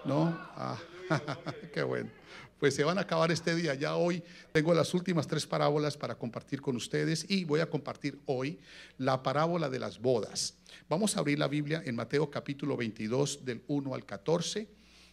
¿No? Ah, qué bueno. Pues se van a acabar este día. Ya hoy tengo las últimas 3 parábolas para compartir con ustedes y voy a compartir hoy la parábola de las bodas. Vamos a abrir la Biblia en Mateo capítulo 22 del 1 al 14.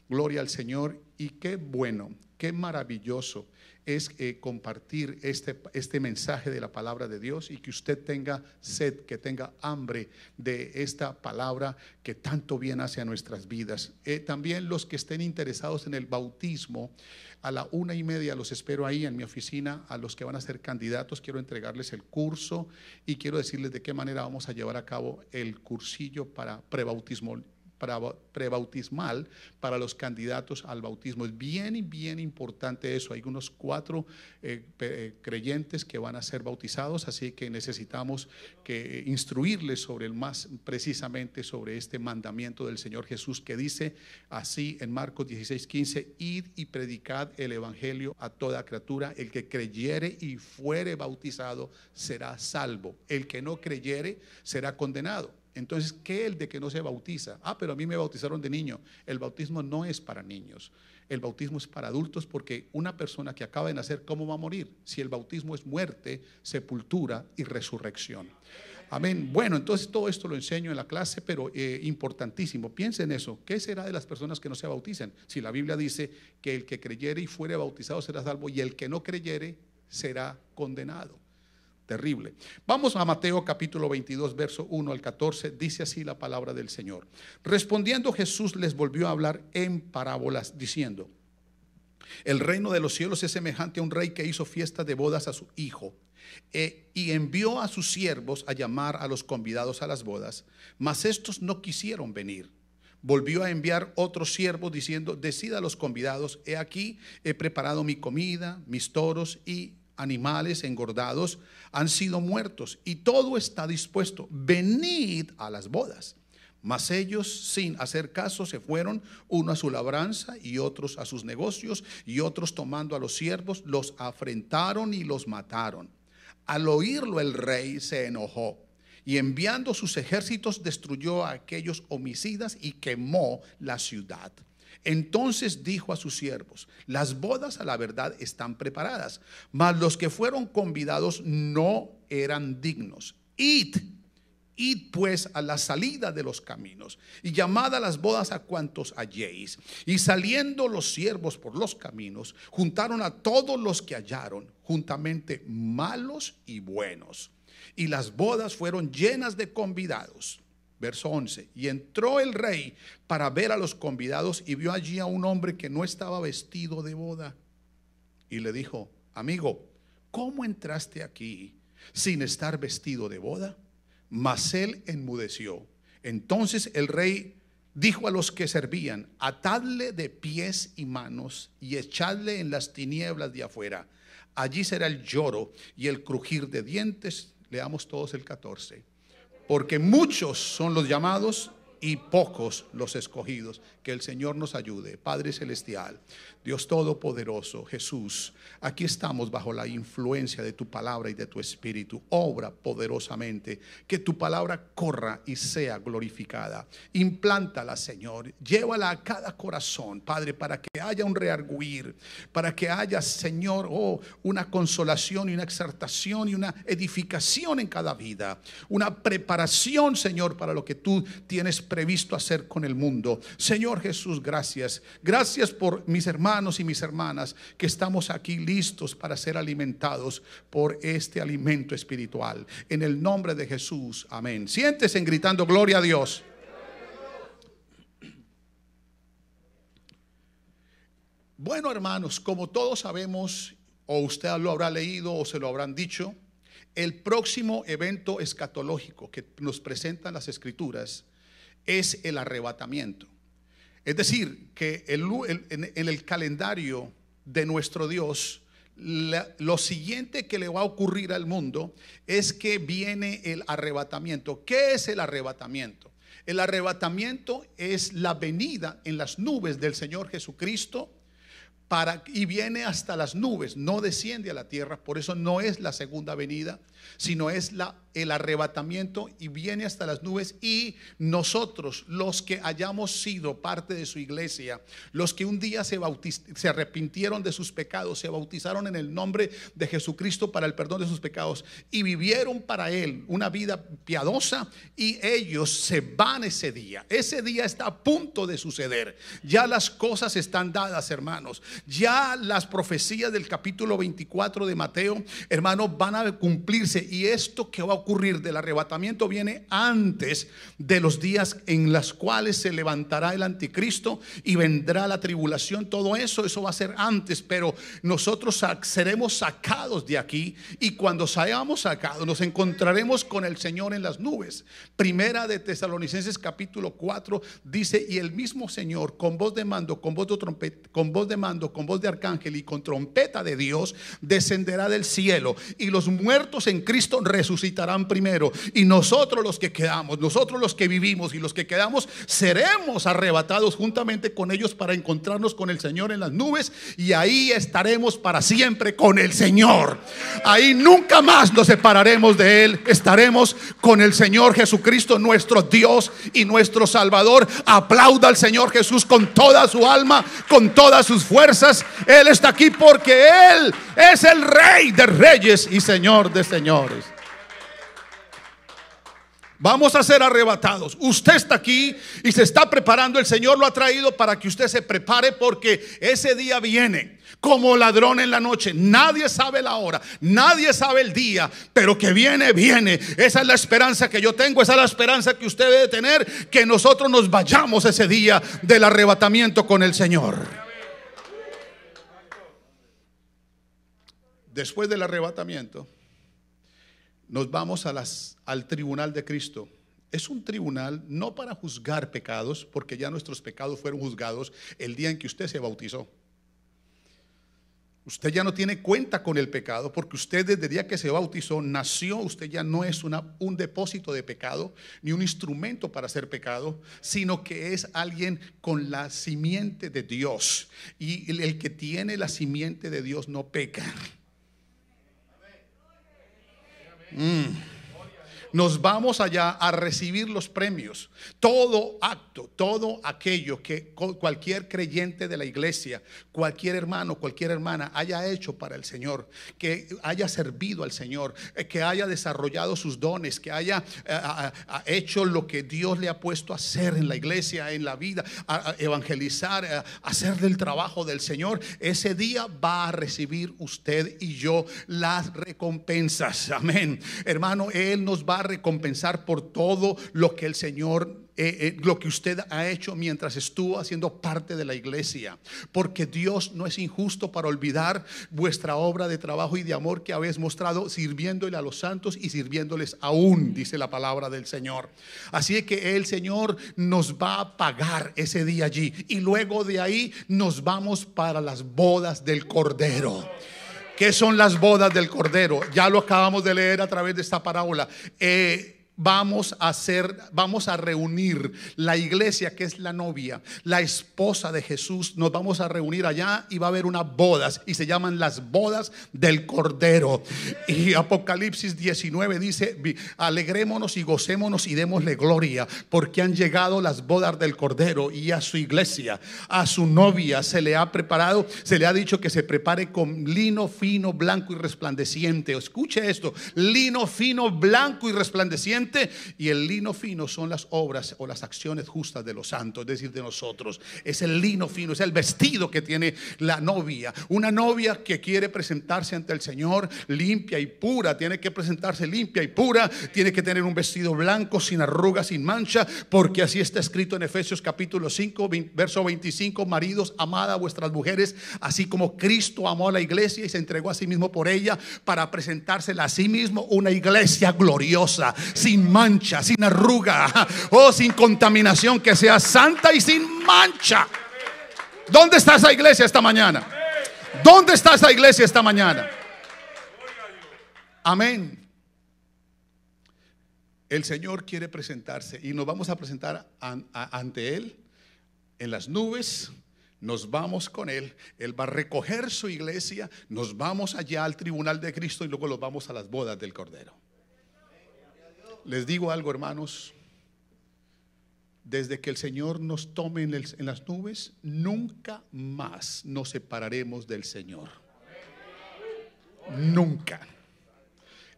Gloria al Señor. Y qué bueno, qué maravilloso es compartir este mensaje de la palabra de Dios, y que usted tenga sed, que tenga hambre de esta palabra que tanto bien hace a nuestras vidas. También los que estén interesados en el bautismo, a la 1:30 los espero ahí en mi oficina. A los que van a ser candidatos quiero entregarles el curso y quiero decirles de qué manera vamos a llevar a cabo el cursillo para prebautismal para los candidatos al bautismo. Es bien importante eso. Hay unos 4 creyentes que van a ser bautizados, así que necesitamos que instruirles sobre más precisamente sobre este mandamiento del Señor Jesús, que dice así en Marcos 16:15: id y predicad el evangelio a toda criatura. El que creyere y fuere bautizado será salvo, el que no creyere será condenado. Entonces, ¿qué el de que no se bautiza? Pero a mí me bautizaron de niño. El bautismo no es para niños. El bautismo es para adultos, porque una persona que acaba de nacer, ¿cómo va a morir? Si el bautismo es muerte, sepultura y resurrección. Amén. Bueno, entonces todo esto lo enseño en la clase, pero importantísimo. Piensen en eso. ¿Qué será de las personas que no se bauticen? Si la Biblia dice que el que creyere y fuere bautizado será salvo, y el que no creyere será condenado. Terrible. Vamos a Mateo capítulo 22 verso 1 al 14. Dice así la palabra del Señor: respondiendo Jesús les volvió a hablar en parábolas diciendo: el reino de los cielos es semejante a un rey que hizo fiesta de bodas a su hijo, y envió a sus siervos a llamar a los convidados a las bodas, mas estos no quisieron venir. Volvió a enviar otros siervos diciendo: decid a los convidados, he aquí he preparado mi comida, mis toros y animales engordados han sido muertos, y todo está dispuesto, venid a las bodas. Mas ellos, sin hacer caso, se fueron, uno a su labranza y otros a sus negocios, y otros, tomando a los siervos, los afrentaron y los mataron. Al oírlo el rey se enojó, y enviando sus ejércitos destruyó a aquellos homicidas y quemó la ciudad. Entonces dijo a sus siervos: las bodas a la verdad están preparadas, mas los que fueron convidados no eran dignos. Id pues a la salida de los caminos, y llamad a las bodas a cuantos halléis. Y saliendo los siervos por los caminos, juntaron a todos los que hallaron, juntamente malos y buenos. Y las bodas fueron llenas de convidados. Verso 11: y entró el rey para ver a los convidados, y vio allí a un hombre que no estaba vestido de boda. Y le dijo: amigo, ¿cómo entraste aquí sin estar vestido de boda? Mas él enmudeció. Entonces el rey dijo a los que servían: atadle de pies y manos y echadle en las tinieblas de afuera. Allí será el lloro y el crujir de dientes. Leamos todos el 14. Porque muchos son los llamados y pocos los escogidos. Que el Señor nos ayude. Padre celestial, Dios todopoderoso, Jesús, aquí estamos bajo la influencia de tu palabra y de tu espíritu. Obra poderosamente, que tu palabra corra y sea glorificada. Implántala, Señor, llévala a cada corazón, Padre, para que haya un rearguir, para que haya, Señor, una consolación y una exhortación y una edificación en cada vida, una preparación, Señor, para lo que tú tienes previsto hacer con el mundo. Señor Jesús, gracias por mis hermanos y mis hermanas que estamos aquí listos para ser alimentados por este alimento espiritual. En el nombre de Jesús, amén. Siéntese gritando gloria a Dios. Bueno, hermanos, como todos sabemos, o usted lo habrá leído o se lo habrán dicho, el próximo evento escatológico que nos presentan las escrituras es el arrebatamiento. Es decir, que en el calendario de nuestro Dios, lo siguiente que le va a ocurrir al mundo es que viene el arrebatamiento. ¿Qué es el arrebatamiento? El arrebatamiento es la venida en las nubes del Señor Jesucristo, y viene hasta las nubes, no desciende a la tierra. Por eso no es la segunda venida, sino es la el arrebatamiento y viene hasta las nubes, y nosotros, los que hayamos sido parte de su iglesia, los que un día se arrepintieron de sus pecados, se bautizaron en el nombre de Jesucristo para el perdón de sus pecados y vivieron para Él una vida piadosa, y ellos se van ese día. Ese día está a punto de suceder. Ya las cosas están dadas, hermanos. Ya las profecías del capítulo 24 de Mateo, hermanos, van a cumplirse, y esto que va a ocurrir del arrebatamiento viene antes de los días en los cuales se levantará el anticristo y vendrá la tribulación. Todo eso va a ser antes, pero nosotros seremos sacados de aquí, y cuando seamos sacados nos encontraremos con el Señor en las nubes. Primera de Tesalonicenses capítulo 4 dice: y el mismo Señor, con voz de mando, con voz de trompeta, con voz de mando, con voz de arcángel y con trompeta de Dios, descenderá del cielo, y los muertos en Cristo resucitarán primero, y nosotros los que quedamos, nosotros los que vivimos y los que quedamos, seremos arrebatados juntamente con ellos para encontrarnos con el Señor en las nubes, y ahí estaremos para siempre con el Señor. Ahí nunca más nos separaremos de Él. Estaremos con el Señor Jesucristo, nuestro Dios y nuestro Salvador. Aplauda al Señor Jesús con toda su alma, con todas sus fuerzas. Él está aquí porque Él es el Rey de reyes y Señor de señores. Vamos a ser arrebatados. Usted está aquí y se está preparando. El Señor lo ha traído para que usted se prepare, porque ese día viene como ladrón en la noche. Nadie sabe la hora, nadie sabe el día, pero que viene, viene. Esa es la esperanza que yo tengo, esa es la esperanza que usted debe tener, que nosotros nos vayamos ese día del arrebatamiento con el Señor. Después del arrebatamiento nos vamos al tribunal de Cristo. Es un tribunal no para juzgar pecados, porque ya nuestros pecados fueron juzgados el día en que usted se bautizó. Usted ya no tiene cuenta con el pecado, porque usted desde el día que se bautizó nació. Usted ya no es un depósito de pecado, ni un instrumento para hacer pecado, sino que es alguien con la simiente de Dios, y el que tiene la simiente de Dios no peca. Nos vamos allá a recibir los premios. Todo acto, todo aquello que cualquier creyente de la iglesia, cualquier hermano, cualquier hermana haya hecho para el Señor, que haya servido al Señor, que haya desarrollado sus dones, que haya hecho lo que Dios le ha puesto a hacer en la iglesia, en la vida, a evangelizar, a hacer del trabajo del Señor, ese día va a recibir usted y yo las recompensas. Amén. Hermano, Él nos va a recompensar por todo lo que el Señor, lo que usted ha hecho mientras estuvo haciendo parte de la iglesia, porque Dios no es injusto para olvidar vuestra obra de trabajo y de amor que habéis mostrado sirviéndole a los santos y sirviéndoles aún, dice la palabra del Señor. Así que el Señor nos va a pagar ese día allí, y luego de ahí nos vamos para las bodas del Cordero. ¿Qué son las bodas del Cordero? Ya lo acabamos de leer a través de esta parábola. Vamos a reunir la iglesia, que es la novia, la esposa de Jesús. Nos vamos a reunir allá y va a haber unas bodas, y se llaman las bodas del Cordero. Y Apocalipsis 19 dice: alegrémonos y gocémonos y démosle gloria, porque han llegado las bodas del Cordero, y a su iglesia, a su novia, se le ha preparado, se le ha dicho que se prepare con lino fino, blanco y resplandeciente. Escuche esto: lino fino, blanco y resplandeciente. Y el lino fino son las obras o las acciones justas de los santos, es decir, de nosotros. Es el lino fino, es el vestido que tiene la novia. Una novia que quiere presentarse ante el Señor limpia y pura, tiene que presentarse limpia y pura, tiene que tener un vestido blanco, sin arrugas, sin mancha, porque así está escrito en Efesios capítulo 5, verso 25: maridos, amad a vuestras mujeres, así como Cristo amó a la iglesia y se entregó a sí mismo por ella, para presentársela a sí mismo una iglesia gloriosa, sin mancha, sin arruga, sin contaminación, que sea santa y sin mancha. ¿Dónde está esa iglesia esta mañana? ¿Dónde está esa iglesia esta mañana? Amén. El Señor quiere presentarse, y nos vamos a presentar ante Él en las nubes. Nos vamos con Él, Él va a recoger su iglesia, nos vamos allá al tribunal de Cristo, y luego los vamos a las bodas del Cordero. Les digo algo, hermanos. Desde que el Señor nos tome en las nubes, nunca más nos separaremos del Señor. Nunca.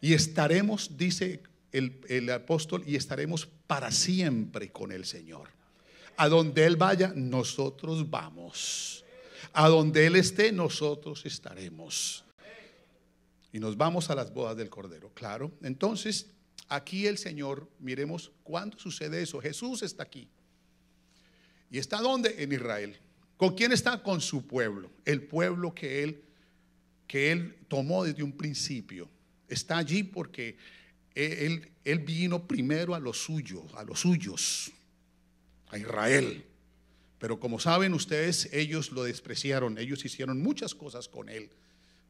Y estaremos, dice el apóstol, y estaremos para siempre con el Señor. A donde Él vaya, nosotros vamos. A donde Él esté, nosotros estaremos. Y nos vamos a las bodas del Cordero, claro. Entonces, aquí el Señor, miremos cuándo sucede eso. Jesús está aquí. ¿Y está dónde? En Israel. ¿Con quién está? Con su pueblo. El pueblo que Él tomó desde un principio. Está allí porque Él vino primero a los suyos, a Israel. Pero como saben ustedes, ellos lo despreciaron. Ellos hicieron muchas cosas con Él.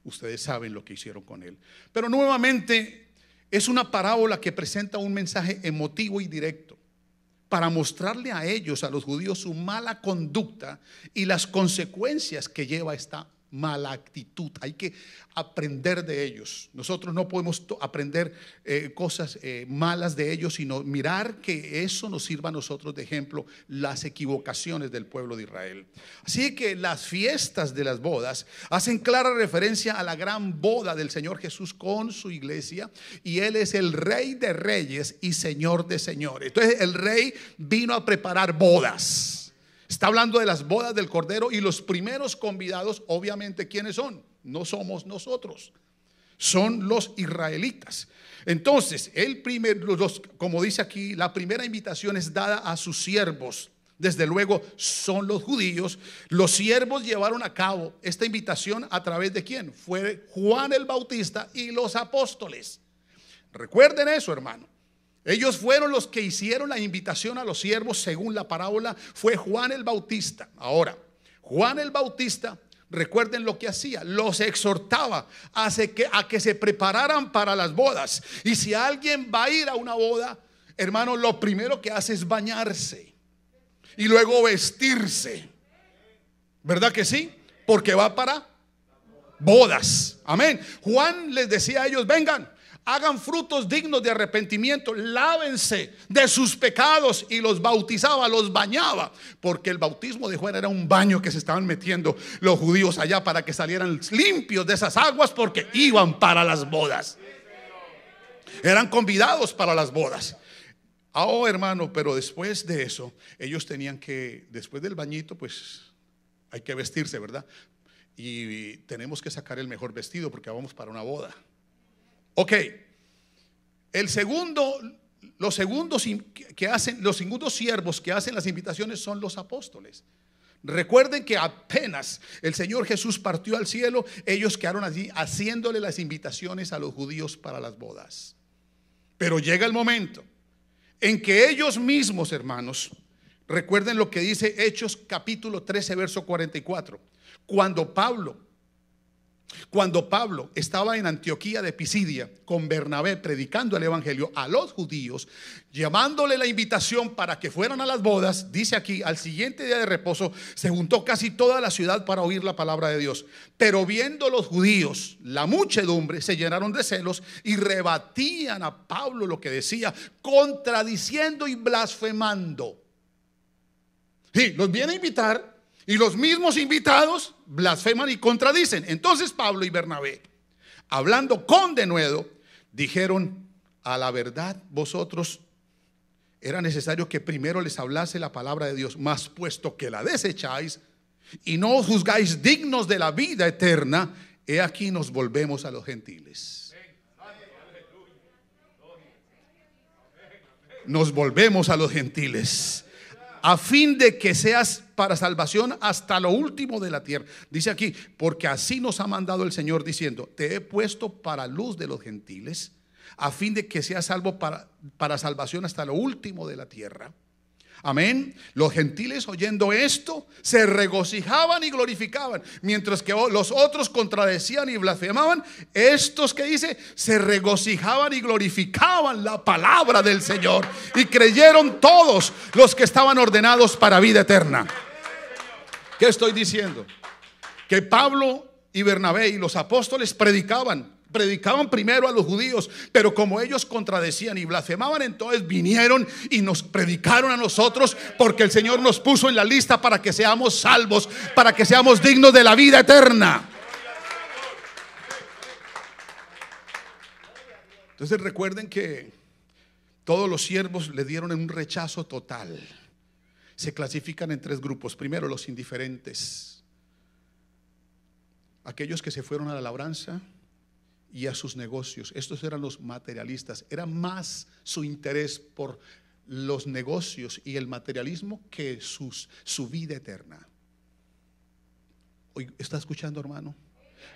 Ustedes saben lo que hicieron con Él. Pero nuevamente es una parábola que presenta un mensaje emotivo y directo para mostrarle a ellos, a los judíos, su mala conducta y las consecuencias que lleva esta mala actitud. Hay que aprender de ellos. Nosotros no podemos aprender cosas malas de ellos, sino mirar que eso nos sirva a nosotros de ejemplo, las equivocaciones del pueblo de Israel. Así que las fiestas de las bodas hacen clara referencia a la gran boda del Señor Jesús con su iglesia, y Él es el Rey de reyes y Señor de señores. Entonces el Rey vino a preparar bodas. Está hablando de las bodas del Cordero, y los primeros convidados, obviamente, ¿quiénes son? No somos nosotros, son los israelitas. Entonces, como dice aquí, la primera invitación es dada a sus siervos. Desde luego son los judíos. Los siervos llevaron a cabo esta invitación a través de ¿quién? Fue Juan el Bautista y los apóstoles. Recuerden eso, hermano. Ellos fueron los que hicieron la invitación a los siervos. Según la parábola, fue Juan el Bautista. Ahora, Juan el Bautista, recuerden lo que hacía: los exhortaba a que se prepararan para las bodas. Y si alguien va a ir a una boda, hermano, lo primero que hace es bañarse y luego vestirse. ¿Verdad que sí? Porque va para bodas. Amén. Juan les decía a ellos: vengan, hagan frutos dignos de arrepentimiento, lávense de sus pecados, y los bautizaba, los bañaba, porque el bautismo de Juan era un baño que se estaban metiendo los judíos allá para que salieran limpios de esas aguas, porque iban para las bodas, eran convidados para las bodas. Oh, hermano, pero después de eso, ellos tenían que, después del bañito, pues hay que vestirse, ¿verdad? Y tenemos que sacar el mejor vestido porque vamos para una boda. Ok, los segundos siervos que hacen las invitaciones son los apóstoles. Recuerden que apenas el Señor Jesús partió al cielo, ellos quedaron allí haciéndole las invitaciones a los judíos para las bodas. Pero llega el momento en que ellos mismos, hermanos, recuerden lo que dice Hechos capítulo 13 verso 44. Cuando Pablo estaba en Antioquía de Pisidia con Bernabé predicando el evangelio a los judíos, llamándole la invitación para que fueran a las bodas, dice aquí: al siguiente día de reposo se juntó casi toda la ciudad para oír la palabra de Dios. Pero viendo los judíos la muchedumbre, se llenaron de celos y rebatían a Pablo lo que decía, contradiciendo y blasfemando. Sí, los viene a invitar, y los mismos invitados blasfeman y contradicen. Entonces Pablo y Bernabé, hablando con denuedo, dijeron: a la verdad vosotros era necesario que primero les hablase la palabra de Dios, mas puesto que la desecháis y no os juzgáis dignos de la vida eterna, he aquí nos volvemos a los gentiles. Nos volvemos a los gentiles, a fin de que seas para salvación hasta lo último de la tierra. Dice aquí: porque así nos ha mandado el Señor, diciendo: te he puesto para luz de los gentiles, a fin de que seas salvo para salvación hasta lo último de la tierra. Amén. Los gentiles, oyendo esto, se regocijaban y glorificaban, mientras que los otros contradecían y blasfemaban. Estos, que dice, se regocijaban y glorificaban la palabra del Señor, y creyeron todos los que estaban ordenados para vida eterna. ¿Qué estoy diciendo? Que Pablo y Bernabé y los apóstoles predicaban Predicaban primero a los judíos, pero como ellos contradecían y blasfemaban, entonces vinieron y nos predicaron a nosotros, porque el Señor nos puso en la lista para que seamos salvos, para que seamos dignos de la vida eterna. Entonces recuerden que todos los siervos le dieron un rechazo total. Se clasifican en 3 grupos. Primero, los indiferentes, aquellos que se fueron a la labranza y a sus negocios. Estos eran los materialistas. Era más su interés por los negocios y el materialismo que su vida eterna. ¿Está escuchando, hermano?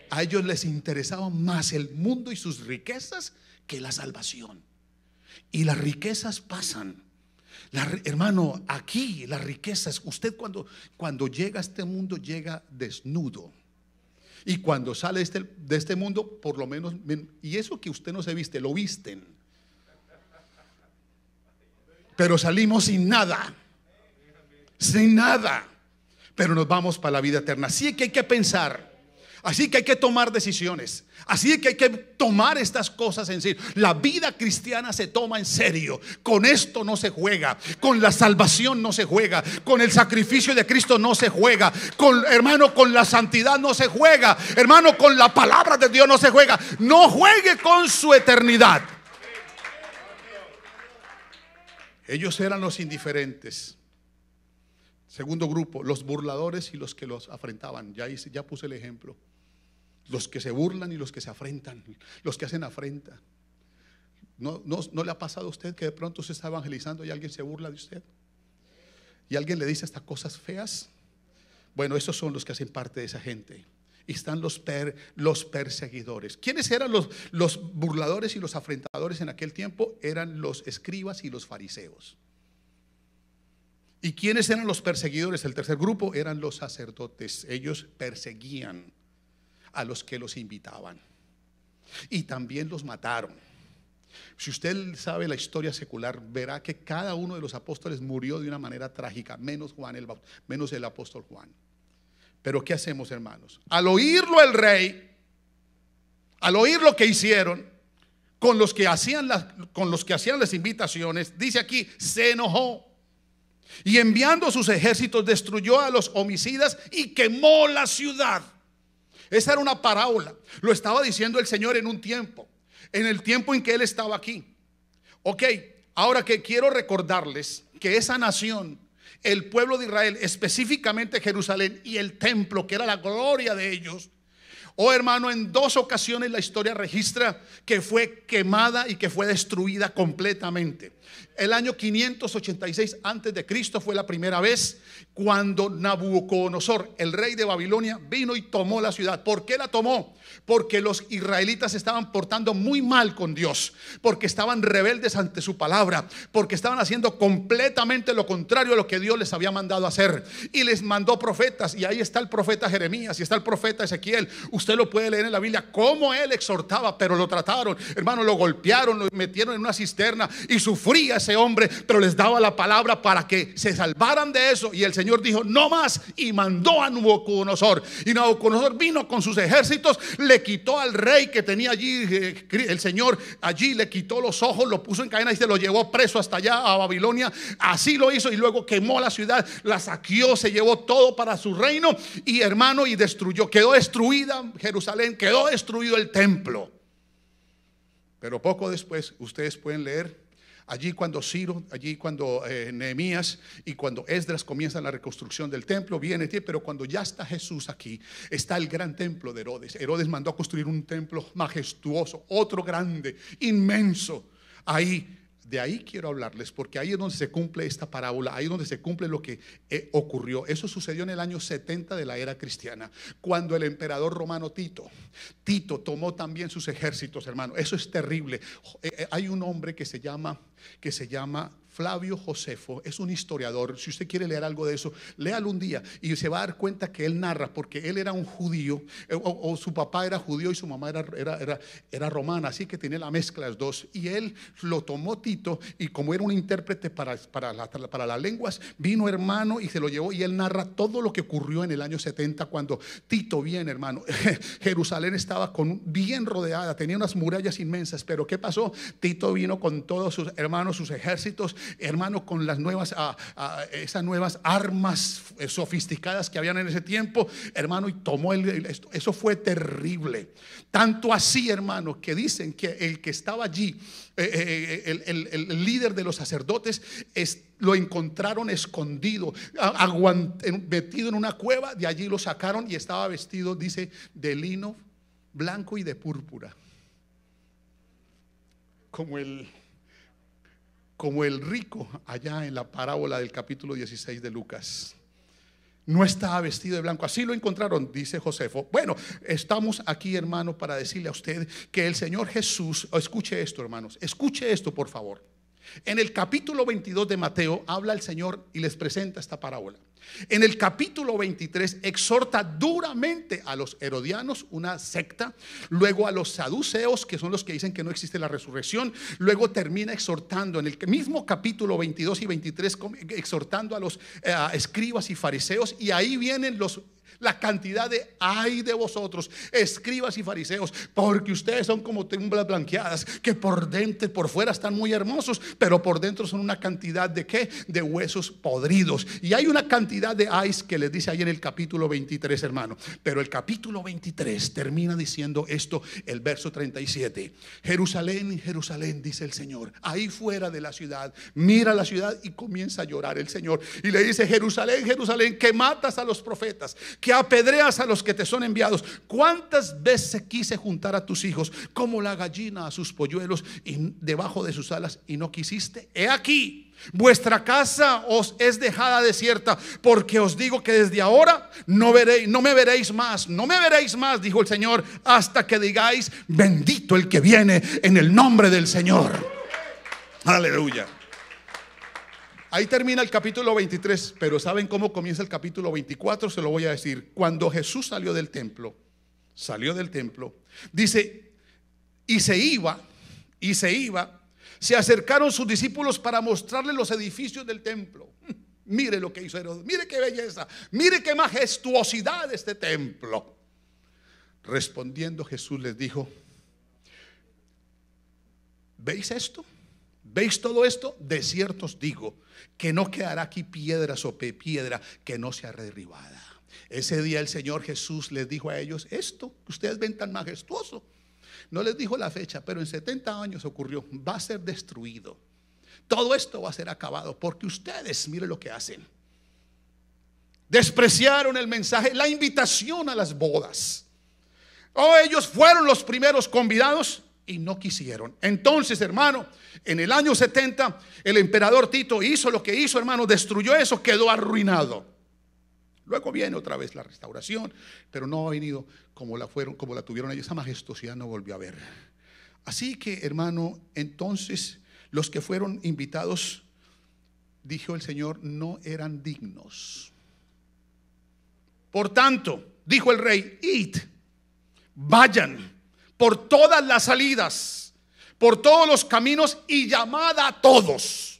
A ellos les interesaba más el mundo y sus riquezas que la salvación. Y las riquezas pasan. Hermano, aquí las riquezas, usted cuando llega a este mundo llega desnudo. Y cuando sale de este mundo, por lo menos, y eso que usted no se viste, lo visten. Pero salimos sin nada. Sin nada. Pero nos vamos para la vida eterna. Así que hay que pensar. Así que hay que tomar decisiones. Así que hay que tomar estas cosas en serio. La vida cristiana se toma en serio. Con esto no se juega. Con la salvación no se juega. Con el sacrificio de Cristo no se juega. Hermano, con la santidad no se juega. Hermano, con la palabra de Dios no se juega. No juegue con su eternidad. Ellos eran los indiferentes. Segundo grupo, los burladores y los que los afrentaban. Ya puse el ejemplo. Los que se burlan y los que se afrentan, los que hacen afrenta. ¿No le ha pasado a usted que de pronto usted está evangelizando y alguien se burla de usted? Y alguien le dice hasta cosas feas. Bueno, esos son los que hacen parte de esa gente. Y están los perseguidores. ¿Quiénes eran los burladores y los afrentadores en aquel tiempo? Eran los escribas y los fariseos. ¿Y quiénes eran los perseguidores? El tercer grupo eran los sacerdotes. Ellos perseguían a los que los invitaban y también los mataron. Si usted sabe la historia secular, verá que cada uno de los apóstoles murió de una manera trágica, menos el apóstol Juan. Pero ¿qué hacemos, hermanos? Al oírlo el rey, al oír lo que hicieron con los que hacían las invitaciones, dice aquí, se enojó. Y enviando sus ejércitos destruyó a los homicidas y quemó la ciudad. Esa era una parábola. Lo estaba diciendo el Señor en un tiempo, en el tiempo en que Él estaba aquí. Ok, ahora que quiero recordarles que esa nación, el pueblo de Israel, específicamente Jerusalén y el templo, que era la gloria de ellos, hermano, en 2 ocasiones la historia registra que fue quemada y que fue destruida completamente. El año 586 antes de Cristo fue la primera vez cuando Nabucodonosor, el rey de Babilonia, vino y tomó la ciudad. ¿Por qué la tomó? Porque los israelitas se estaban portando muy mal con Dios, porque estaban rebeldes ante su palabra, porque estaban haciendo completamente lo contrario a lo que Dios les había mandado hacer. Y les mandó profetas, y ahí está el profeta Jeremías y está el profeta Ezequiel. Usted lo puede leer en la Biblia cómo él exhortaba, pero lo trataron, hermano, lo golpearon, lo metieron en una cisterna y sufría ese hombre, pero les daba la palabra para que se salvaran de eso. Y el Señor dijo no más, y mandó a Nabucodonosor. Y Nabucodonosor vino con sus ejércitos, le quitó al rey que tenía allí, el Señor allí le quitó los ojos, lo puso en cadena y se lo llevó preso hasta allá a Babilonia. Así lo hizo, y luego quemó la ciudad, la saqueó, se llevó todo para su reino, y hermano, y destruyó, quedó destruida Jerusalén, quedó destruido el templo. Pero poco después, ustedes pueden leer allí cuando Ciro, allí cuando Nehemías y cuando Esdras comienzan la reconstrucción del templo, viene, pero cuando ya está Jesús aquí, está el gran templo de Herodes. Herodes mandó a construir un templo majestuoso, otro grande, inmenso. De ahí quiero hablarles, porque ahí es donde se cumple esta parábola, ahí es donde se cumple lo que ocurrió. Eso sucedió en el año 70 de la era cristiana, cuando el emperador romano Tito tomó también sus ejércitos, hermano. Eso es terrible. Hay un hombre que se llama Flavio Josefo es un historiador. Si usted quiere leer algo de eso, léalo un día y se va a dar cuenta que él narra, porque él era un judío, o su papá era judío y su mamá era romana, así que tenía la mezcla de las dos. Y él lo tomó Tito, y como era un intérprete para las lenguas, vino, hermano, y se lo llevó, y él narra todo lo que ocurrió en el año 70 cuando Tito viene, hermano. Jerusalén estaba bien rodeada, tenía unas murallas inmensas, pero ¿qué pasó? Tito vino con todos sus hermanos, sus ejércitos, hermano, con las nuevas esas nuevas armas sofisticadas que habían en ese tiempo, hermano, y tomó eso fue terrible. Tanto así, hermano, que dicen que el que estaba allí, el líder de los sacerdotes, lo encontraron escondido, metido en una cueva. De allí lo sacaron y estaba vestido, dice, de lino blanco y de púrpura, como el rico allá en la parábola del capítulo 16 de Lucas. No estaba vestido de blanco, así lo encontraron, dice Josefo. Bueno, estamos aquí, hermano, para decirle a usted que el Señor Jesús, escuche esto, hermanos, escuche esto, por favor. En el capítulo 22 de Mateo habla el Señor y les presenta esta parábola. En el capítulo 23 exhorta duramente a los herodianos, una secta, luego a los saduceos, que son los que dicen que no existe la resurrección, luego termina exhortando en el mismo capítulo 22 y 23, exhortando a los escribas y fariseos, y ahí vienen la cantidad de ay de vosotros, escribas y fariseos, porque ustedes son como tumbas blanqueadas, que por dentro, por fuera están muy hermosos, pero por dentro son una cantidad de ¿qué? De huesos podridos. Y hay una cantidad de ayes que les dice ahí en el capítulo 23, hermano. Pero el capítulo 23 termina diciendo esto, el verso 37. Jerusalén, Jerusalén, dice el Señor, ahí fuera de la ciudad, mira la ciudad, y comienza a llorar el Señor y le dice: Jerusalén, Jerusalén, que matas a los profetas, que apedreas a los que te son enviados. ¿Cuántas veces quise juntar a tus hijos como la gallina a sus polluelos y debajo de sus alas, y no quisiste? He aquí, vuestra casa os es dejada desierta, porque os digo que desde ahora no me veréis más, dijo el Señor, hasta que digáis: bendito el que viene en el nombre del Señor. Aleluya. Ahí termina el capítulo 23, pero ¿saben cómo comienza el capítulo 24? Se lo voy a decir. Cuando Jesús salió del templo, dice, y se iba, se acercaron sus discípulos para mostrarle los edificios del templo. Mire lo que hizo Herodes, mire qué belleza, mire qué majestuosidad de este templo. Respondiendo Jesús les dijo: ¿veis esto? ¿Veis todo esto? De cierto os digo que no quedará aquí piedra sobre piedra que no sea derribada. Ese día el Señor Jesús les dijo a ellos: esto que ustedes ven tan majestuoso, no les dijo la fecha, pero en 70 años ocurrió, va a ser destruido. Todo esto va a ser acabado, porque ustedes, miren lo que hacen. Despreciaron el mensaje, la invitación a las bodas. Ellos fueron los primeros convidados y no quisieron. Entonces, hermano, en el año 70 el emperador Tito hizo lo que hizo, hermano, destruyó eso, quedó arruinado. Luego viene otra vez la restauración, pero no ha venido como la tuvieron ellos. Esa majestuosidad no volvió a ver. Así que, hermano, entonces los que fueron invitados, dijo el Señor, no eran dignos. Por tanto, dijo el rey: id, vayan por todas las salidas, por todos los caminos, y llamad a todos.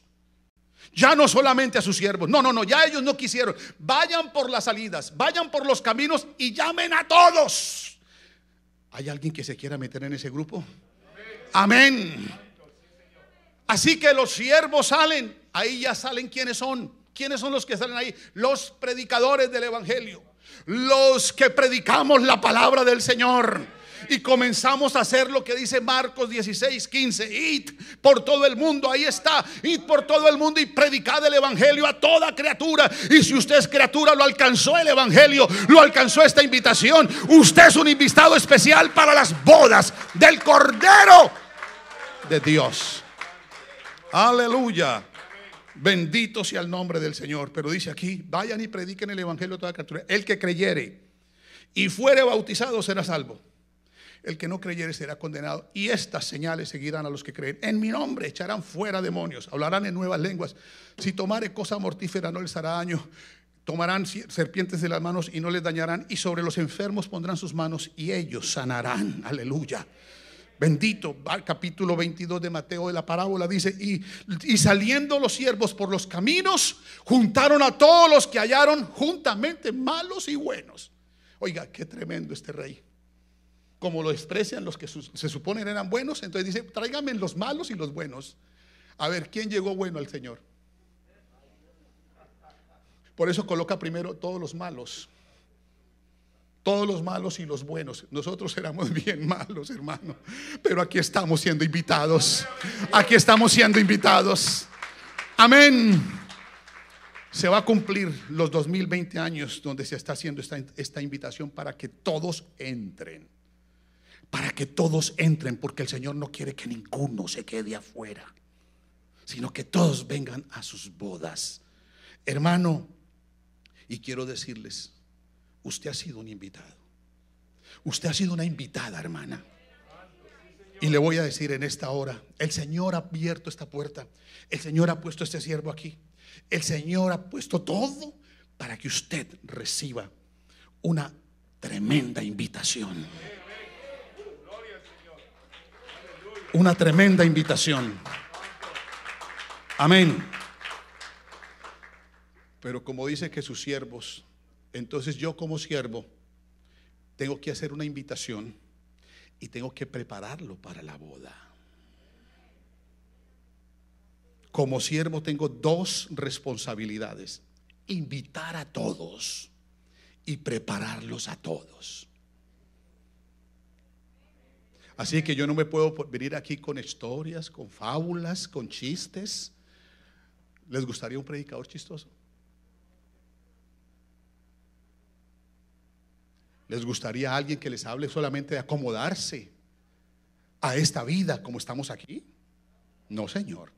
Ya no solamente a sus siervos, no, ya ellos no quisieron. Vayan por las salidas, vayan por los caminos y llamen a todos. ¿Hay alguien que se quiera meter en ese grupo? Amén. Así que los siervos salen, ahí ya salen. ¿Quiénes son? ¿Quiénes son los que salen ahí? Los predicadores del evangelio, los que predicamos la palabra del Señor. Y comenzamos a hacer lo que dice Marcos 16:15: id por todo el mundo. Ahí está, id por todo el mundo y predicad el evangelio a toda criatura. Y si usted es criatura, lo alcanzó el evangelio, lo alcanzó esta invitación. Usted es un invitado especial para las bodas del Cordero de Dios. Aleluya. Bendito sea el nombre del Señor. Pero dice aquí: vayan y prediquen el evangelio a toda criatura. El que creyere y fuere bautizado será salvo, El que no creyere será condenado. Y estas señales seguirán a los que creen. En mi nombre echarán fuera demonios, hablarán en nuevas lenguas. Si tomare cosa mortífera no les hará daño. Tomarán serpientes de las manos y no les dañarán. Y sobre los enfermos pondrán sus manos y ellos sanarán. Aleluya. Bendito. Capítulo 22 de Mateo, de la parábola, dice: y saliendo los siervos por los caminos, juntaron a todos los que hallaron juntamente, malos y buenos. Oiga, qué tremendo este rey. Como lo desprecian los que se suponen eran buenos, entonces dice: tráigame los malos y los buenos. A ver, ¿quién llegó bueno al Señor? Por eso coloca primero todos los malos. Todos los malos y los buenos. Nosotros éramos bien malos, hermano, pero aquí estamos siendo invitados. Aquí estamos siendo invitados. Amén. Se va a cumplir los 2020 años donde se está haciendo esta invitación para que todos entren. Para que todos entren, porque el Señor no quiere que ninguno se quede afuera, sino que todos vengan a sus bodas. Hermano, y quiero decirles, usted ha sido un invitado. Usted ha sido una invitada, hermana. Y le voy a decir en esta hora: el Señor ha abierto esta puerta. El Señor ha puesto este siervo aquí. El Señor ha puesto todo para que usted reciba una tremenda invitación. Una tremenda invitación. Amén. Pero como dice que sus siervos, entonces yo como siervo tengo que hacer una invitación y tengo que prepararlo para la boda. Como siervo tengo dos responsabilidades: invitar a todos y prepararlos a todos. Así que yo no me puedo venir aquí con historias, con fábulas, con chistes. ¿Les gustaría un predicador chistoso? ¿Les gustaría alguien que les hable solamente de acomodarse a esta vida como estamos aquí? No, Señor.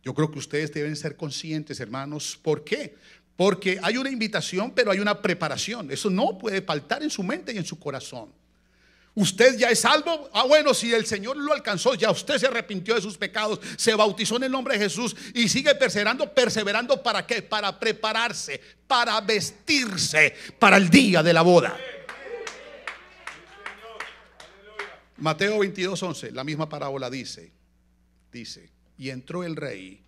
Yo creo que ustedes deben ser conscientes, hermanos. ¿Por qué? Porque hay una invitación, pero hay una preparación. Eso no puede faltar en su mente y en su corazón. Usted ya es salvo. Bueno, si el Señor lo alcanzó, ya usted se arrepintió de sus pecados, se bautizó en el nombre de Jesús y sigue perseverando. ¿Para qué? Para prepararse, para vestirse para el día de la boda. Mateo 22:11, la misma parábola dice: y entró el rey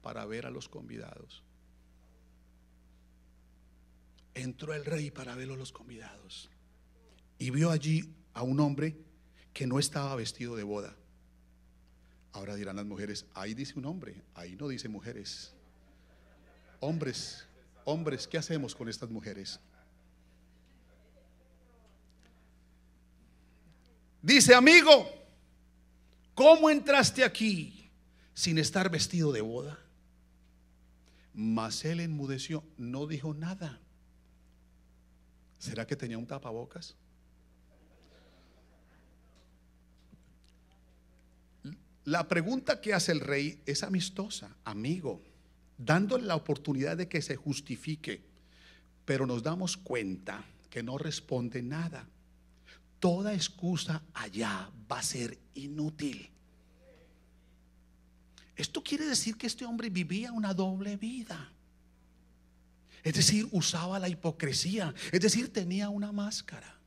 para ver a los convidados. Entró el rey para ver a los convidados y vio allí a un hombre que no estaba vestido de boda. Ahora dirán las mujeres: ahí dice un hombre, ahí no dice mujeres. Hombres, ¿qué hacemos con estas mujeres? Dice: amigo, ¿cómo entraste aquí sin estar vestido de boda? Mas él enmudeció, no dijo nada. ¿Será que tenía un tapabocas? La pregunta que hace el rey es amistosa: amigo, dándole la oportunidad de que se justifique. Pero nos damos cuenta que no responde nada. Toda excusa allá va a ser inútil. Esto quiere decir que este hombre vivía una doble vida. Es decir, usaba la hipocresía. Es decir, tenía una máscara.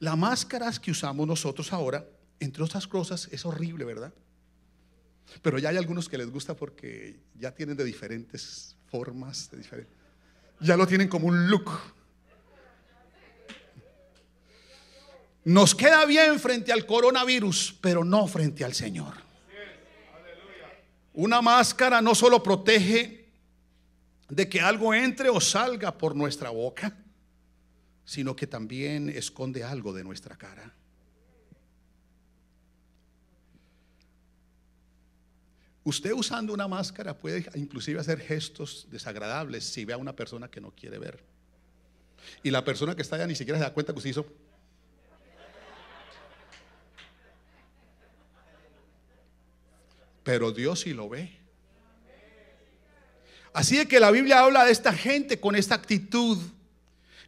Las máscaras que usamos nosotros ahora, entre otras cosas, es horrible, ¿verdad? Pero ya hay algunos que les gusta porque ya tienen de diferentes formas, ya lo tienen como un look. Nos queda bien frente al coronavirus, pero no frente al Señor. Una máscara no solo protege de que algo entre o salga por nuestra boca, sino que también esconde algo de nuestra cara. Usted usando una máscara puede inclusive hacer gestos desagradables si ve a una persona que no quiere ver. Y la persona que está allá ni siquiera se da cuenta que usted hizo. Pero Dios sí lo ve. Así es que la Biblia habla de esta gente con esta actitud.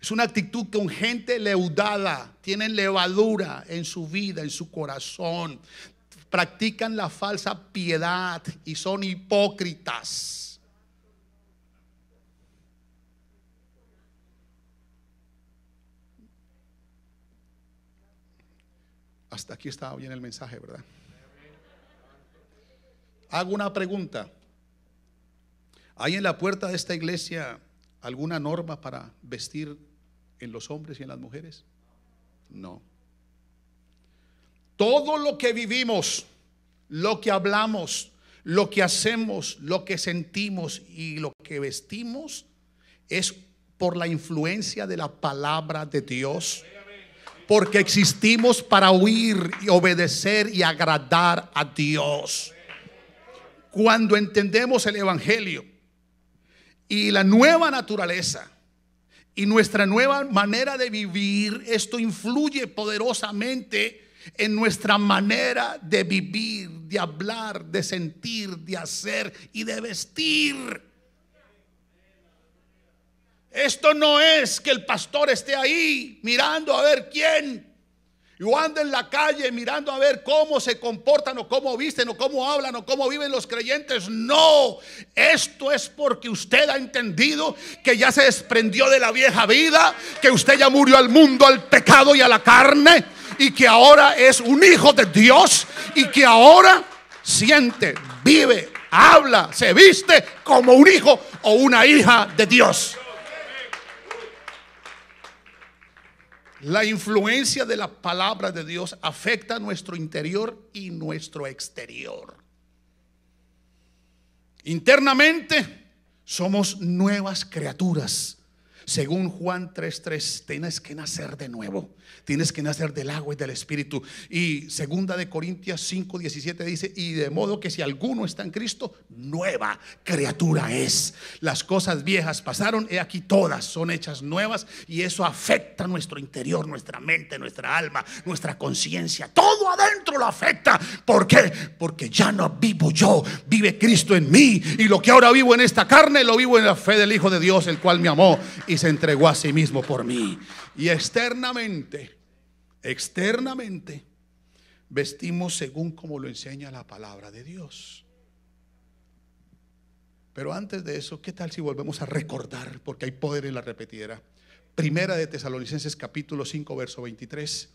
Es una actitud con gente leudada, tienen levadura en su vida, en su corazón. Practican la falsa piedad y son hipócritas. Hasta aquí estaba bien el mensaje, ¿verdad? Hago una pregunta. ¿Hay en la puerta de esta iglesia alguna norma para vestir en los hombres y en las mujeres? No. Todo lo que vivimos, lo que hablamos, lo que hacemos, lo que sentimos y lo que vestimos es por la influencia de la palabra de Dios. Porque existimos para oír y obedecer y agradar a Dios. Cuando entendemos el evangelio y la nueva naturaleza y nuestra nueva manera de vivir, esto influye poderosamente en nuestra manera de vivir, de hablar, de sentir, de hacer y de vestir. Esto no es que el pastor esté ahí mirando a ver quién, o anda en la calle mirando a ver cómo se comportan o cómo visten o cómo hablan o cómo viven los creyentes. No, esto es porque usted ha entendido que ya se desprendió de la vieja vida, que usted ya murió al mundo, al pecado y a la carne, y que ahora es un hijo de Dios y que ahora siente, vive, habla, se viste como un hijo o una hija de Dios. La influencia de la palabra de Dios afecta nuestro interior y nuestro exterior. Internamente somos nuevas criaturas. Según Juan 3:3, tienes que nacer de nuevo. Tienes que nacer del agua y del espíritu. Y segunda de Corintios 5:17 dice: y de modo que si alguno está en Cristo, nueva criatura es. Las cosas viejas pasaron, he aquí todas son hechas nuevas. Y eso afecta nuestro interior, nuestra mente, nuestra alma, nuestra conciencia. Todo adentro lo afecta. ¿Por qué? Porque ya no vivo yo, vive Cristo en mí. Y lo que ahora vivo en esta carne, lo vivo en la fe del Hijo de Dios, el cual me amó y se entregó a sí mismo por mí. Y externamente vestimos según como lo enseña la palabra de Dios. Pero antes de eso, ¿qué tal si volvemos a recordar? Porque hay poder en la repetidera. Primera de Tesalonicenses capítulo 5 verso 23,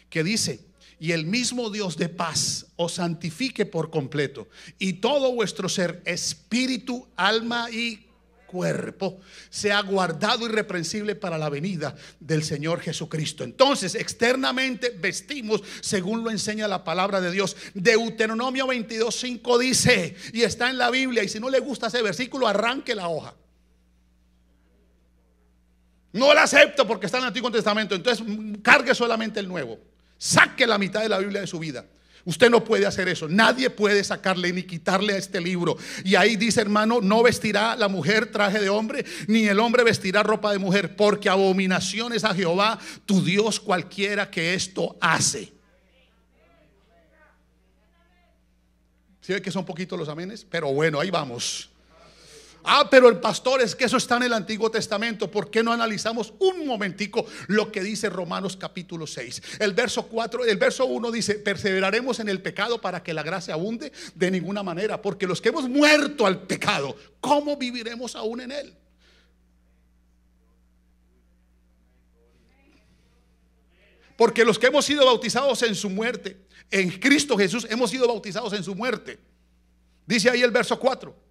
que dice: y el mismo Dios de paz os santifique por completo, y todo vuestro ser, espíritu, alma y cuerpo, sea guardado irreprensible para la venida del Señor Jesucristo. Entonces, externamente vestimos según lo enseña la palabra de Dios. Deuteronomio 22:5 dice, y está en la Biblia, y si no le gusta ese versículo, arranque la hoja. No la acepto porque está en el Antiguo Testamento. Entonces cargue solamente el Nuevo. Saque la mitad de la Biblia de su vida. Usted no puede hacer eso. Nadie puede sacarle ni quitarle a este libro. Y ahí dice, hermano, no vestirá la mujer traje de hombre, ni el hombre vestirá ropa de mujer, porque abominación es a Jehová tu Dios cualquiera que esto hace. ¿Sí ve que son poquitos los amenes? Pero bueno, ahí vamos. Pero el pastor, es que eso está en el Antiguo Testamento. ¿Por qué no analizamos un momentico lo que dice Romanos capítulo 6? El verso 1 dice: perseveraremos en el pecado para que la gracia abunde. De ninguna manera, porque los que hemos muerto al pecado, ¿cómo viviremos aún en él? Porque los que hemos sido bautizados en su muerte, en Cristo Jesús, hemos sido bautizados en su muerte. Dice ahí el verso 4.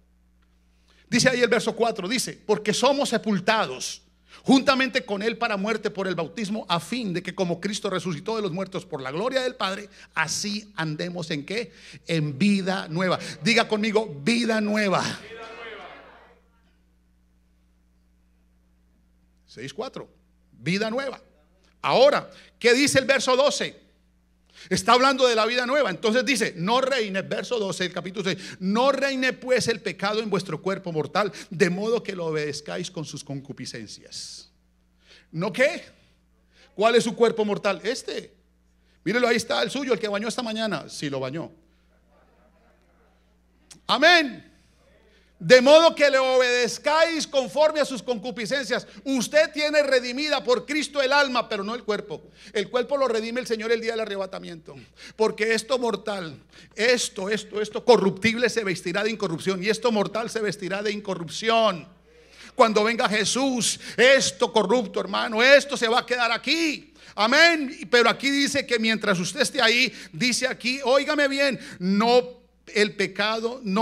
Dice, porque somos sepultados juntamente con él para muerte por el bautismo, a fin de que como Cristo resucitó de los muertos por la gloria del Padre, así andemos ¿en qué? En vida nueva. Diga conmigo, vida nueva. 6:4, vida nueva. Ahora, ¿qué dice el verso 12? Está hablando de la vida nueva. Entonces dice, no reine, verso 12 del capítulo 6, no reine pues el pecado en vuestro cuerpo mortal, de modo que lo obedezcáis con sus concupiscencias. ¿No qué? ¿Cuál es su cuerpo mortal? Mírelo, ahí está el suyo, el que bañó esta mañana. Sí, lo bañó. Amén. De modo que le obedezcáis conforme a sus concupiscencias. Usted tiene redimida por Cristo el alma, pero no el cuerpo. El cuerpo lo redime el Señor el día del arrebatamiento. Porque esto mortal, esto corruptible se vestirá de incorrupción, y esto mortal se vestirá de incorrupción. Cuando venga Jesús, esto corrupto, hermano, esto se va a quedar aquí. Amén. Pero aquí dice que mientras usted esté ahí, dice aquí, óigame bien, no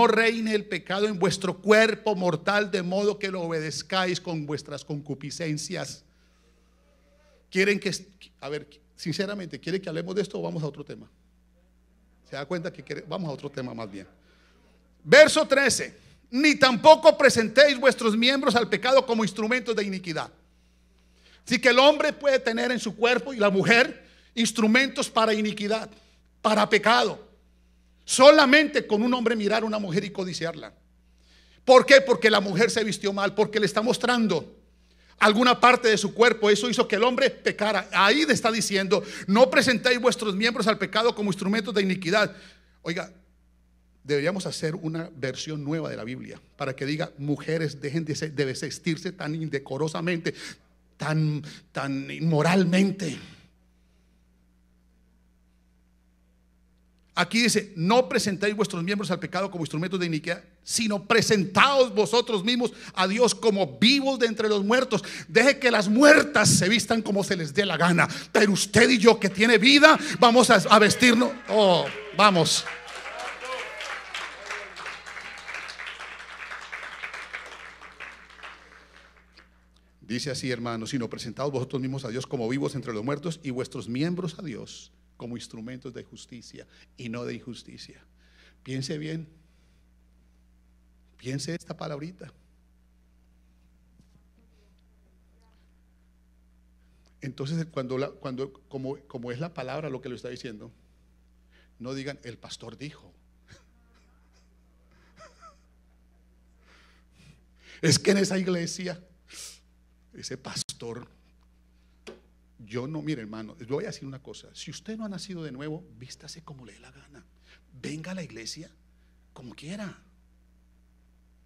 reine el pecado en vuestro cuerpo mortal, de modo que lo obedezcáis con vuestras concupiscencias. Quieren que, a ver, sinceramente, ¿quiere que hablemos de esto o vamos a otro tema? ¿Se da cuenta que vamos a otro tema más bien? Verso 13. Ni tampoco presentéis vuestros miembros al pecado como instrumentos de iniquidad. Así que el hombre puede tener en su cuerpo, y la mujer, instrumentos para iniquidad, para pecado. Solamente con un hombre mirar a una mujer y codiciarla. ¿Por qué? Porque la mujer se vistió mal, porque le está mostrando alguna parte de su cuerpo. Eso hizo que el hombre pecara. Ahí le está diciendo, no presentéis vuestros miembros al pecado como instrumentos de iniquidad. Oiga, deberíamos hacer una versión nueva de la Biblia para que diga, mujeres dejen de vestirse tan indecorosamente, tan inmoralmente. Aquí dice, no presentéis vuestros miembros al pecado como instrumentos de iniquidad, sino presentaos vosotros mismos a Dios como vivos de entre los muertos. Deje que las muertas se vistan como se les dé la gana, pero usted y yo, que tiene vida, vamos a vestirnos. Oh, vamos. Dice así, hermanos, sino presentaos vosotros mismos a Dios como vivos entre los muertos, y vuestros miembros a Dios como instrumentos de justicia y no de injusticia. Piense bien, piense esta palabrita. Entonces, como es la palabra lo que lo está diciendo, no digan el pastor dijo. Es que en esa iglesia, ese pastor, yo no, mire hermano, le voy a decir una cosa. Si usted no ha nacido de nuevo, vístase como le dé la gana. Venga a la iglesia como quiera.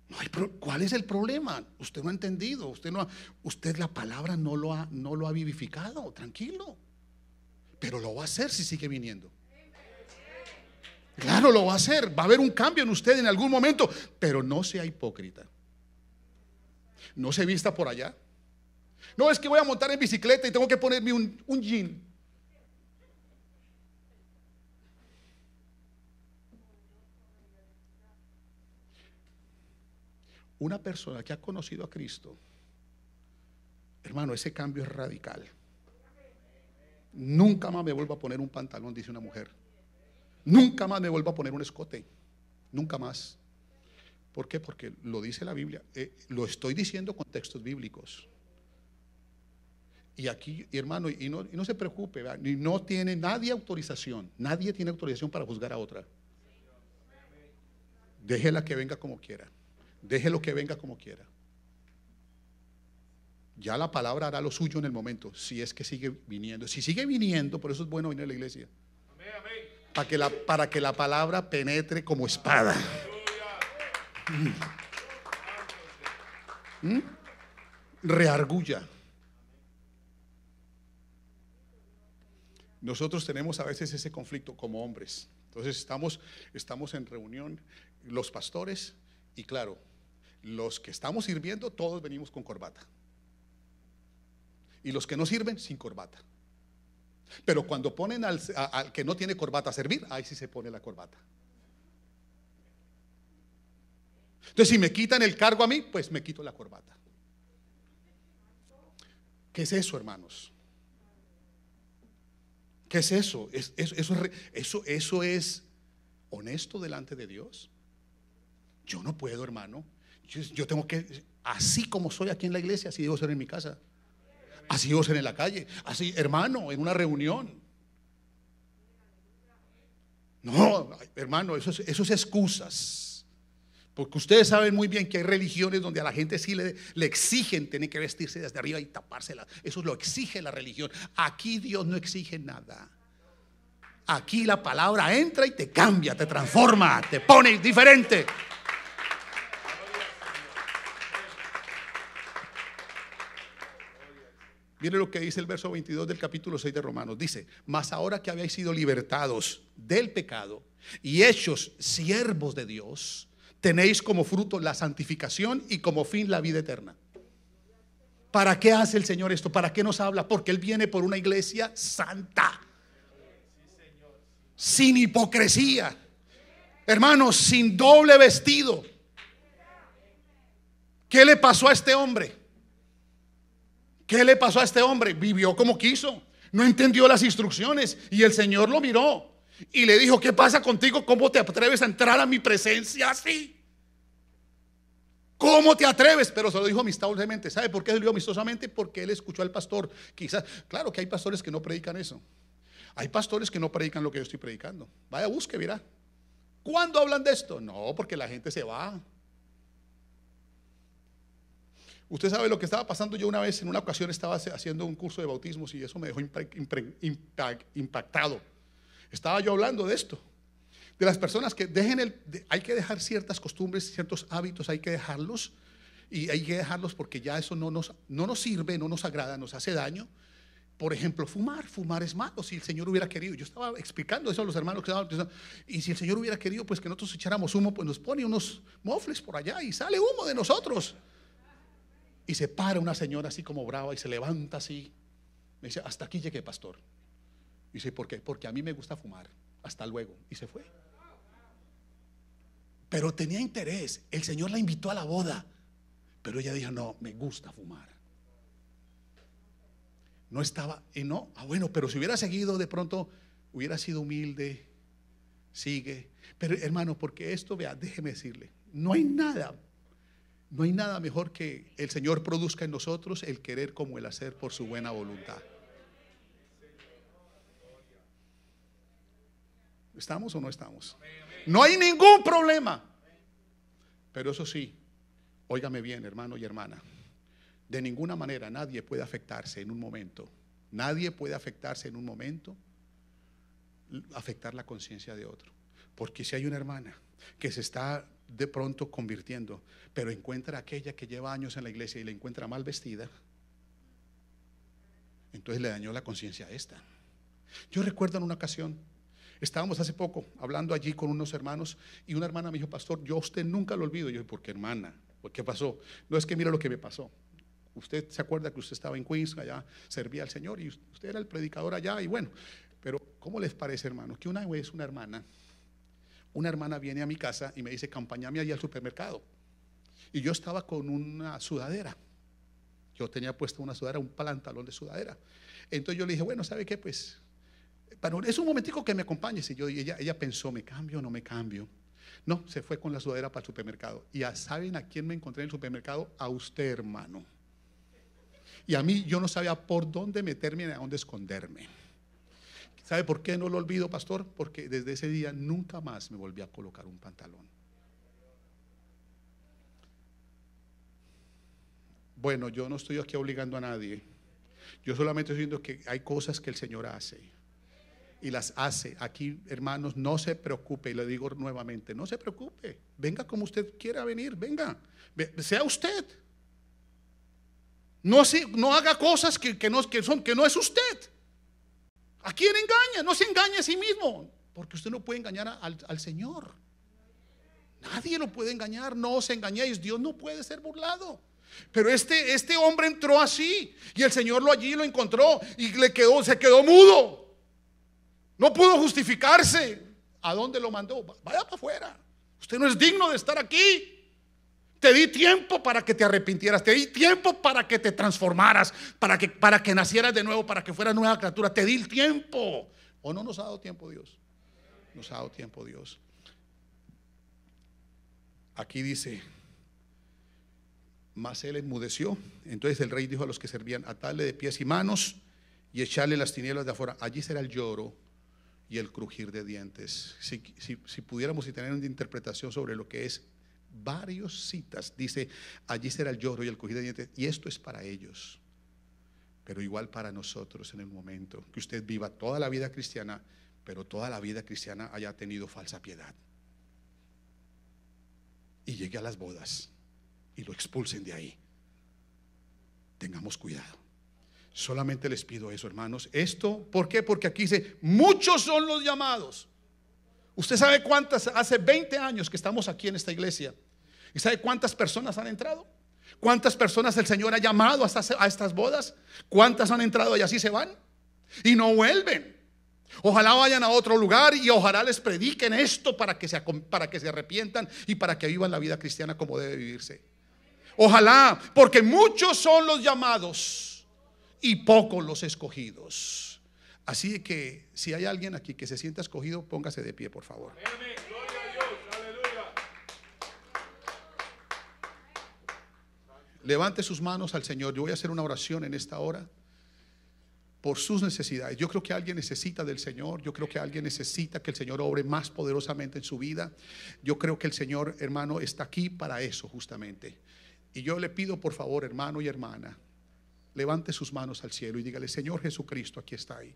No hay ¿cuál es el problema? Usted no ha entendido. Usted la palabra no lo ha vivificado. Tranquilo. Pero lo va a hacer si sigue viniendo. Claro, lo va a hacer. Va a haber un cambio en usted en algún momento. Pero no sea hipócrita. No se vista por allá. No, es que voy a montar en bicicleta y tengo que ponerme un jean. Una persona que ha conocido a Cristo, hermano, ese cambio es radical. Nunca más me vuelvo a poner un pantalón, dice una mujer. Nunca más me vuelvo a poner un escote. Nunca más. ¿Por qué? Porque lo dice la Biblia. Lo estoy diciendo con textos bíblicos. Y aquí, hermano, y no se preocupe, no tiene nadie autorización. Nadie tiene autorización para juzgar a otra. Déjela que venga como quiera. Déjelo que venga como quiera. Ya la palabra hará lo suyo en el momento, si es que sigue viniendo. Si sigue viniendo, por eso es bueno venir a la iglesia. Para que la palabra penetre como espada. Reargulla. Nosotros tenemos a veces ese conflicto como hombres. Entonces estamos en reunión, los pastores, y claro, los que estamos sirviendo, todos venimos con corbata. Y los que no sirven, sin corbata. Pero cuando ponen al que no tiene corbata a servir, ahí sí se pone la corbata. Entonces, si me quitan el cargo a mí, pues me quito la corbata. ¿Qué es eso, hermanos? ¿Qué es eso? ¿Eso es honesto delante de Dios? Yo no puedo, hermano. Yo tengo que, así como soy aquí en la iglesia, así debo ser en mi casa. Así debo ser en la calle. Así, hermano, en una reunión. No, hermano, eso es excusas. Porque ustedes saben muy bien que hay religiones donde a la gente sí le exigen tener que vestirse desde arriba y tapársela. Eso lo exige la religión. Aquí Dios no exige nada. Aquí la palabra entra y te cambia, te transforma, te pone diferente. Mire lo que dice el verso 22 del capítulo 6 de Romanos. Dice: mas ahora que habéis sido libertados del pecado y hechos siervos de Dios, tenéis como fruto la santificación y como fin la vida eterna. ¿Para qué hace el Señor esto? ¿Para qué nos habla? Porque Él viene por una iglesia santa, sin hipocresía, hermanos, sin doble vestido. ¿Qué le pasó a este hombre? ¿Qué le pasó a este hombre? Vivió como quiso, no entendió las instrucciones, y el Señor lo miró y le dijo: ¿qué pasa contigo? ¿Cómo te atreves a entrar a mi presencia así? ¿Cómo te atreves? Pero se lo dijo amistosamente. ¿Sabe por qué se lo dijo amistosamente? Porque él escuchó al pastor. Quizás, claro que hay pastores que no predican eso. Hay pastores que no predican lo que yo estoy predicando. Vaya, busque, verá. ¿Cuándo hablan de esto? No, porque la gente se va. Usted sabe lo que estaba pasando. Yo una vez, en una ocasión, estaba haciendo un curso de bautismos y eso me dejó impactado. Estaba yo hablando de esto, de las personas que hay que dejar ciertas costumbres, ciertos hábitos, hay que dejarlos. Y hay que dejarlos porque ya eso no nos sirve, no nos agrada, nos hace daño. Por ejemplo, fumar es malo. Si el Señor hubiera querido, yo estaba explicando eso a los hermanos que estaban pensando, y si el Señor hubiera querido, pues que nosotros echáramos humo, pues nos pone unos mofles por allá y sale humo de nosotros. Y se para una señora así como brava y se levanta así. Me dice: hasta aquí llegué, pastor. Y dice: ¿por qué? Porque a mí me gusta fumar. Hasta luego. Y se fue. Pero tenía interés. El Señor la invitó a la boda, pero ella dijo: no, me gusta fumar. No estaba, y no, bueno, pero si hubiera seguido, de pronto hubiera sido humilde. Sigue. Pero hermano, porque esto, vea, déjeme decirle, no hay nada mejor que el Señor produzca en nosotros el querer como el hacer por su buena voluntad. ¿Estamos o no estamos? No hay ningún problema. Pero eso sí, óigame bien, hermano y hermana, de ninguna manera nadie puede afectarse en un momento. Nadie puede afectarse en un momento, afectar la conciencia de otro. Porque si hay una hermana que se está de pronto convirtiendo, pero encuentra a aquella que lleva años en la iglesia y la encuentra mal vestida, entonces le dañó la conciencia a esta. Yo recuerdo en una ocasión, estábamos hace poco hablando allí con unos hermanos, y una hermana me dijo: pastor, yo a usted nunca lo olvido. Yo dije: ¿por qué, hermana? ¿Por qué pasó? No, es que mira lo que me pasó. Usted se acuerda que usted estaba en Queens, allá servía al Señor, y usted era el predicador allá, y bueno, pero ¿cómo les parece, hermanos, que una vez una hermana viene a mi casa y me dice: acompáñame allá al supermercado? Y yo estaba con una sudadera. Yo tenía puesta una sudadera, un pantalón de sudadera. Entonces yo le dije: bueno, ¿sabe qué? Pues, es un momentico que me acompañes. Y ella pensó: ¿me cambio o no me cambio? No, se fue con la sudadera para el supermercado. Y ya saben a quién me encontré en el supermercado: a usted, hermano. Y a mí, yo no sabía por dónde meterme ni a dónde esconderme. ¿Sabe por qué no lo olvido, pastor? Porque desde ese día nunca más me volví a colocar un pantalón. Bueno, yo no estoy aquí obligando a nadie. Yo solamente estoy diciendo que hay cosas que el Señor hace, y las hace. Aquí, hermanos, no se preocupe, y le digo nuevamente: no se preocupe. Venga como usted quiera venir, venga, sea usted. No haga cosas que no es usted. ¿A quién engaña? No se engañe a sí mismo, porque usted no puede engañar al Señor. Nadie lo puede engañar. No os engañéis, Dios no puede ser burlado. Pero este hombre entró así, y el Señor allí lo encontró, y se quedó mudo. No pudo justificarse. ¿A dónde lo mandó? Vaya para afuera. Usted no es digno de estar aquí. Te di tiempo para que te arrepintieras, te di tiempo para que te transformaras, para que nacieras de nuevo, para que fueras nueva criatura. Te di el tiempo. ¿O no nos ha dado tiempo Dios? Nos ha dado tiempo Dios. Aquí dice: mas él enmudeció. Entonces el rey dijo a los que servían: atarle de pies y manos y echarle las tinieblas de afuera. Allí será el lloro y el crujir de dientes. Si pudiéramos tener una interpretación sobre lo que es, varias citas, dice: allí será el lloro y el crujir de dientes. Y esto es para ellos, pero igual para nosotros, en el momento que usted viva toda la vida cristiana, pero toda la vida cristiana haya tenido falsa piedad, y llegue a las bodas y lo expulsen de ahí. Tengamos cuidado. Solamente les pido eso, hermanos. Esto, ¿por qué? Porque aquí dice, muchos son los llamados. Usted sabe cuántas, hace 20 años que estamos aquí en esta iglesia. ¿Y sabe cuántas personas han entrado? ¿Cuántas personas el Señor ha llamado a estas bodas? ¿Cuántas han entrado y así se van? Y no vuelven. Ojalá vayan a otro lugar y ojalá les prediquen esto para que se arrepientan y para que vivan la vida cristiana como debe vivirse. Ojalá, porque muchos son los llamados y pocos los escogidos. Así que si hay alguien aquí que se sienta escogido, póngase de pie, por favor. Levante sus manos al Señor. Yo voy a hacer una oración en esta hora por sus necesidades. Yo creo que alguien necesita del Señor. Yo creo que alguien necesita que el Señor obre más poderosamente en su vida. Yo creo que el Señor, hermano, está aquí para eso justamente. Y yo le pido, por favor, hermano y hermana, levante sus manos al cielo y dígale: Señor Jesucristo, aquí está ahí.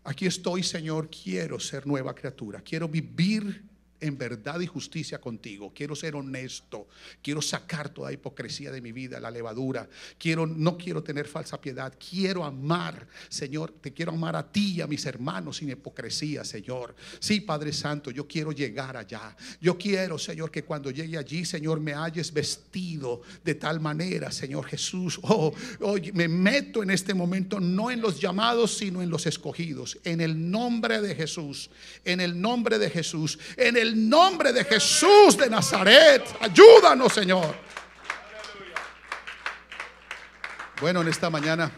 Aquí estoy, Señor, quiero ser nueva criatura. Quiero vivir en verdad y justicia contigo. Quiero ser honesto. Quiero sacar toda hipocresía de mi vida, la levadura. No quiero tener falsa piedad. Quiero amar, Señor, te quiero amar a ti y a mis hermanos sin hipocresía, Señor. Sí, Padre Santo, yo quiero llegar allá. Yo quiero, Señor, que cuando llegue allí, Señor, me halles vestido de tal manera, Señor Jesús. Me meto en este momento no en los llamados, sino en los escogidos. En el nombre de Jesús. En el nombre de Jesús. En el nombre de Jesús de Nazaret, ayúdanos, Señor. Bueno, en esta mañana